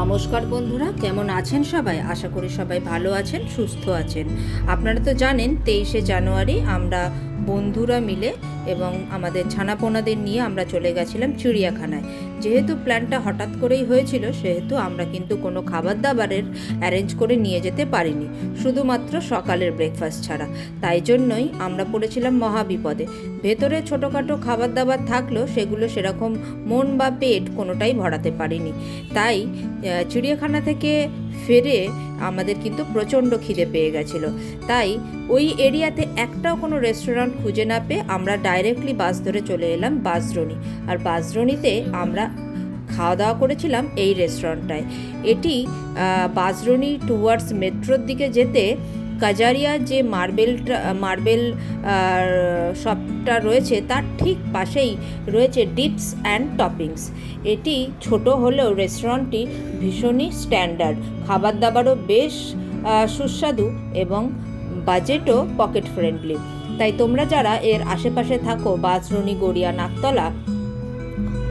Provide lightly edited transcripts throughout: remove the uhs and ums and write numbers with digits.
নমস্কার বন্ধুরা, কেমন আছেন সবাই? আশা করি সবাই ভালো আছেন, সুস্থ আছেন। আপনারা তো জানেন 23শে জানুয়ারি আমরা বন্ধুরা মিলে এবং আমাদের ছানাপোনাদের নিয়ে আমরা চলে গেছিলাম চিড়িয়াখানায়। যেহেতু প্ল্যানটা হঠাৎ করেই হয়েছিল, সেহেতু আমরা কিন্তু কোনো খাবার দাবারের অ্যারেঞ্জ করে নিয়ে যেতে পারিনি, শুধুমাত্র সকালের ব্রেকফাস্ট ছাড়া। তাই জন্যই আমরা পড়েছিলাম মহাবিপদে। ভেতরে ছোটোখাটো খাবার দাবার থাকলেও সেগুলো সেরকম মন বা পেট কোনোটাই ভরাতে পারিনি। তাই চিড়িয়াখানা থেকে ফিরে আমাদের কিন্তু প্রচণ্ড খিদে পেয়ে গেছিলো। তাই ওই এরিয়াতে একটাও কোনো রেস্টুরেন্ট খুঁজে না পেয়ে আমরা ডাইরেক্টলি বাস ধরে চলে এলাম বাঁশদ্রোণী। আর বাঁশদ্রোণীতে আমরা খাওয়া দাওয়া করেছিলাম এই রেস্টুরেন্টটায়। এটি বাঁশদ্রোণী টুয়ার্ডস মেট্রোর দিকে যেতে কাজারিয়া যে মার্বেল শপটা রয়েছে তার ঠিক পাশেই রয়েছে ডিপস অ্যান্ড টপিংস। এটি ছোট হলেও রেস্টুরেন্টটি ভীষণই স্ট্যান্ডার্ড, খাবার দাবারও বেশ সুস্বাদু এবং বাজেটও পকেট ফ্রেন্ডলি। তাই তোমরা যারা এর আশেপাশে থাকো, বাঁশদ্রোণী, গড়িয়া, নাকতলা,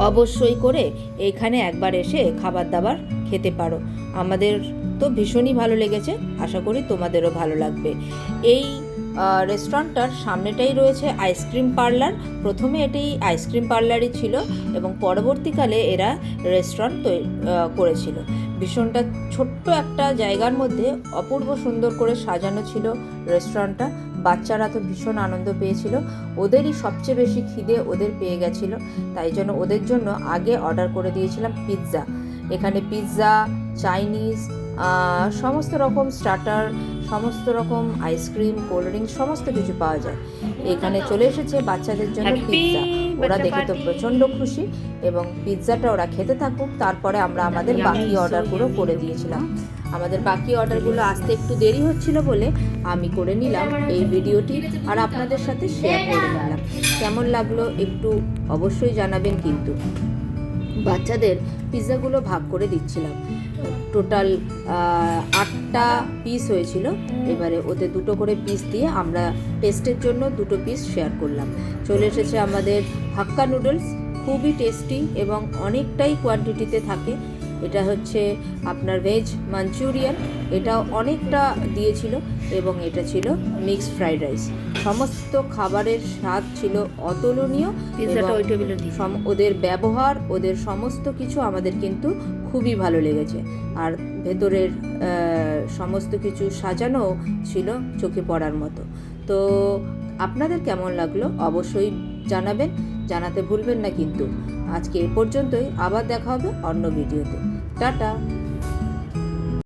অবশ্যই করে এইখানে একবার এসে খাবার দাবার খেতে পারো। আমাদের তো ভীষণই ভালো লেগেছে, আশা করি তোমাদেরও ভালো লাগবে। এই রেস্টুরেন্টটার সামনেটাই রয়েছে আইসক্রিম পার্লার। প্রথমে এটি আইসক্রিম পার্লারই ছিল এবং পরবর্তীকালে এরা রেস্টুরেন্ট করেছিল। ভীষণটা ছোট্ট একটা জায়গার মধ্যে অপূর্ব সুন্দর করে সাজানো ছিল রেস্টুরেন্টটা। বাচ্চারা তো ভীষণ আনন্দ পেয়েছিল, ওদেরই সবচেয়ে বেশি খিদে ওদের পেয়ে গেছিলো। তাই জন্য ওদের জন্য আগে অর্ডার করে দিয়েছিলাম পিৎজা। এখানে পিৎজা, চাইনিজ, সমস্ত রকম স্টার্টার, সমস্ত রকম আইসক্রিম, কোল্ড ড্রিঙ্কস সমস্ত কিছু পাওয়া যায়। এখানে চলে এসেছে বাচ্চাদের জন্য পিৎজা। ওরা দেখে তো প্রচণ্ড খুশি এবং পিৎজাটা ওরা খেতে থাকুক, তারপরে আমরা আমাদের বাকি অর্ডারগুলো করে দিয়েছিলাম। আমাদের বাকি অর্ডারগুলো আসতে একটু দেরি হচ্ছিল বলে আমি করে নিলাম এই ভিডিওটি আর আপনাদের সাথে শেয়ার করে নিলাম। কেমন লাগলো একটু অবশ্যই জানাবেন। কিন্তু বাচ্চাদের পিৎজাগুলো ভাগ করে দিচ্ছিলাম। টোটাল 8টা পিস হয়েছিল। এবারে ওদের 2টো করে পিস দিয়ে আমরা টেস্টের জন্য 2টো পিস শেয়ার করলাম। চলে এসেছে আমাদের হাক্কা নুডলস, খুবই টেস্টি এবং অনেকটাই কোয়ান্টিটিতে থাকে। এটা হচ্ছে আপনার ভেজ মাঞ্চুরিয়ান, এটাও অনেকটা দিয়েছিল এবং এটা ছিল মিক্সড ফ্রাইড রাইস। সমস্ত খাবারের স্বাদ ছিল অতুলনীয়। ওদের ব্যবহার, ওদের সমস্ত কিছু আমাদের কিন্তু খুবই ভালো লেগেছে। আর ভেতরের সমস্ত কিছু সাজানো ছিল চোখে পড়ার মতো। তো আপনাদের কেমন লাগলো অবশ্যই জানাবেন, জানাতে ভুলবেন না। কিন্তু আজকে এ পর্যন্তই, আবার দেখা হবে অন্য ভিডিওতে। টাটা।